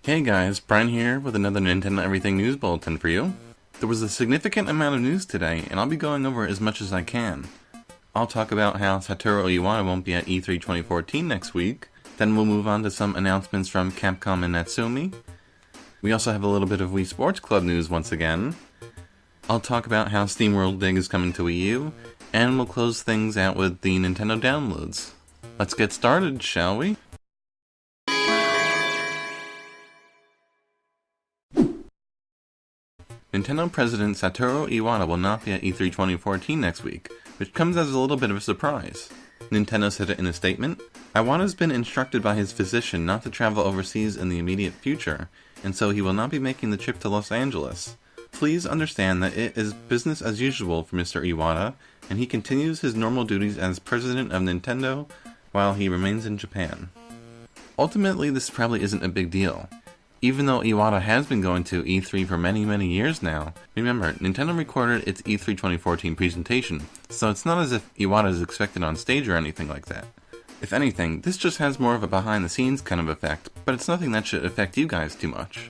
Hey guys, Brian here with another Nintendo Everything News Bulletin for you. There was a significant amount of news today, and I'll be going over as much as I can. I'll talk about how Satoru Iwata won't be at E3 2014 next week, then we'll move on to some announcements from Capcom and Natsume. We also have a little bit of Wii Sports Club news once again. I'll talk about how SteamWorld Dig is coming to Wii U, and we'll close things out with the Nintendo downloads. Let's get started, shall we? Nintendo President Satoru Iwata will not be at E3 2014 next week, which comes as a little bit of a surprise. Nintendo said it in a statement, "Iwata's been instructed by his physician not to travel overseas in the immediate future, and so he will not be making the trip to Los Angeles. Please understand that it is business as usual for Mr. Iwata, and he continues his normal duties as president of Nintendo while he remains in Japan." Ultimately, this probably isn't a big deal. Even though Iwata has been going to E3 for many years now, remember, Nintendo recorded its E3 2014 presentation, so it's not as if Iwata is expected on stage or anything like that. If anything, this just has more of a behind-the-scenes kind of effect, but it's nothing that should affect you guys too much.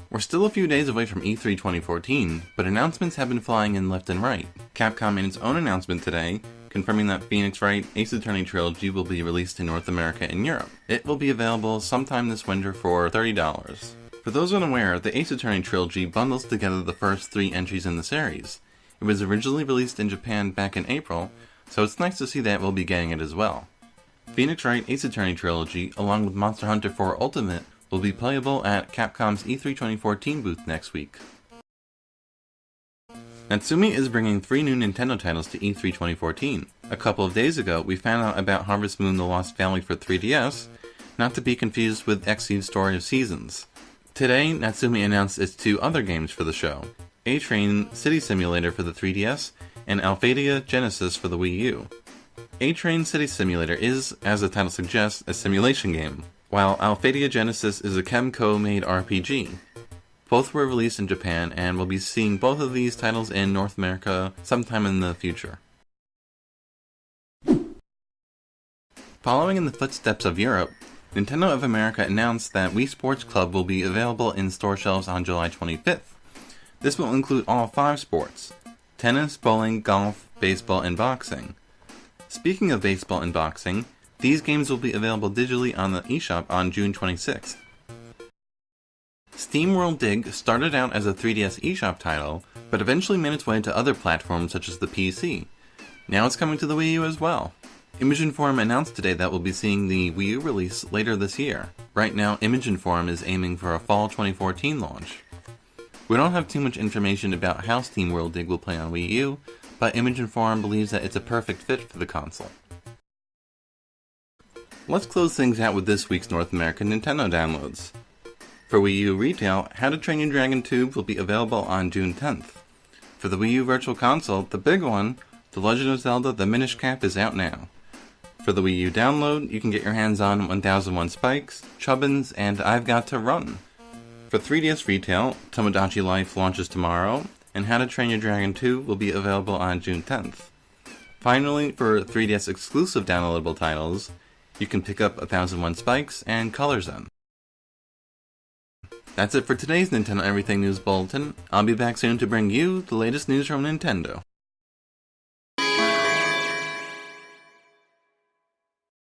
We're still a few days away from E3 2014, but announcements have been flying in left and right. Capcom made its own announcement today, confirming that Phoenix Wright Ace Attorney Trilogy will be released in North America and Europe. It will be available sometime this winter for $30. For those unaware, the Ace Attorney Trilogy bundles together the first 3 entries in the series. It was originally released in Japan back in April, so it's nice to see that we'll be getting it as well. Phoenix Wright Ace Attorney Trilogy, along with Monster Hunter 4 Ultimate, will be playable at Capcom's E3 2014 booth next week. Natsume is bringing 3 new Nintendo titles to E3 2014. A couple of days ago, we found out about Harvest Moon: The Lost Valley for 3DS, not to be confused with Xseed's Story of Seasons. Today, Natsume announced its 2 other games for the show, A-Train City Simulator for the 3DS, and Alphadia Genesis for the Wii U. A-Train City Simulator is, as the title suggests, a simulation game, while Alphadia Genesis is a Kemco-made RPG. Both were released in Japan, and we'll be seeing both of these titles in North America sometime in the future. Following in the footsteps of Europe, Nintendo of America announced that Wii Sports Club will be available in store shelves on July 25th. This will include all 5 sports: tennis, bowling, golf, baseball, and boxing. Speaking of baseball and boxing, these games will be available digitally on the eShop on June 26th. SteamWorld Dig started out as a 3DS eShop title, but eventually made its way to other platforms such as the PC. Now it's coming to the Wii U as well. Image Inform announced today that we'll be seeing the Wii U release later this year. Right now, Image Inform is aiming for a fall 2014 launch. We don't have too much information about how SteamWorld Dig will play on Wii U, but Image Inform believes that it's a perfect fit for the console. Let's close things out with this week's North American Nintendo downloads. For Wii U retail, How to Train Your Dragon 2 will be available on June 10th. For the Wii U Virtual Console, the big one, The Legend of Zelda: The Minish Cap is out now. For the Wii U download, you can get your hands on 1001 Spikes, Chubbins, and I've Got to Run. For 3DS retail, Tomodachi Life launches tomorrow, and How to Train Your Dragon 2 will be available on June 10th. Finally, for 3DS exclusive downloadable titles, you can pick up 1001 Spikes and Color Zen. That's it for today's Nintendo Everything News Bulletin. I'll be back soon to bring you the latest news from Nintendo.